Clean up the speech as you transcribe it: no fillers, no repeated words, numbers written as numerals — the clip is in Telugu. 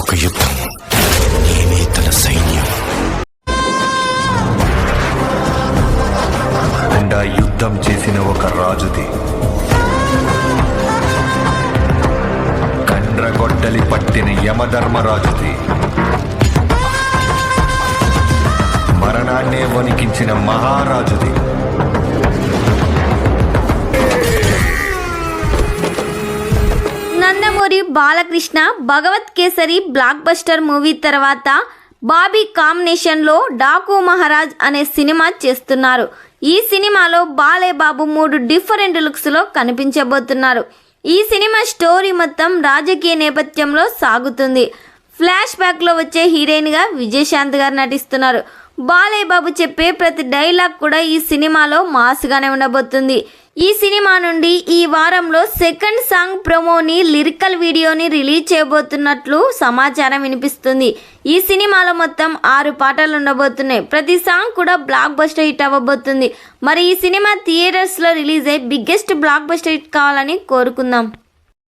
ఒక యుద్ధం, నేనే తన సైన్యం. యుద్ధం చేసిన ఒక రాజుది, కండ్రగొడ్డలి పట్టిన యమధర్మరాజుది, మరణాన్నే వణికించిన మహారాజుది. నందమూరి బాలకృష్ణ భగవత్ కేసరి బ్లాక్ బస్టర్ మూవీ తర్వాత బాబీ కాంబినేషన్లో డాకు మహారాజ్ అనే సినిమా చేస్తున్నారు. ఈ సినిమాలో బాలేబాబు 3 డిఫరెంట్ లుక్స్లో కనిపించబోతున్నారు. ఈ సినిమా స్టోరీ మొత్తం రాజకీయ నేపథ్యంలో సాగుతుంది. ఫ్లాష్ బ్యాక్లో వచ్చే హీరోయిన్గా విజయశాంతి గారు నటిస్తున్నారు. బాలేబాబు చెప్పే ప్రతి డైలాగ్ కూడా ఈ సినిమాలో మాస్గానే ఉండబోతుంది. ఈ సినిమా నుండి ఈ వారంలో సెకండ్ సాంగ్ ప్రోమోని లిరికల్ వీడియోని రిలీజ్ చేయబోతున్నట్లు సమాచారం వినిపిస్తుంది. ఈ సినిమాలో మొత్తం 6 పాటలు ఉండబోతున్నాయి. ప్రతి సాంగ్ కూడా బ్లాక్ బస్టర్ హిట్ అవ్వబోతుంది. మరి ఈ సినిమా థియేటర్స్లో రిలీజ్ అయ్యి బిగ్గెస్ట్ బ్లాక్ బస్టర్ హిట్ కావాలని కోరుకుందాం.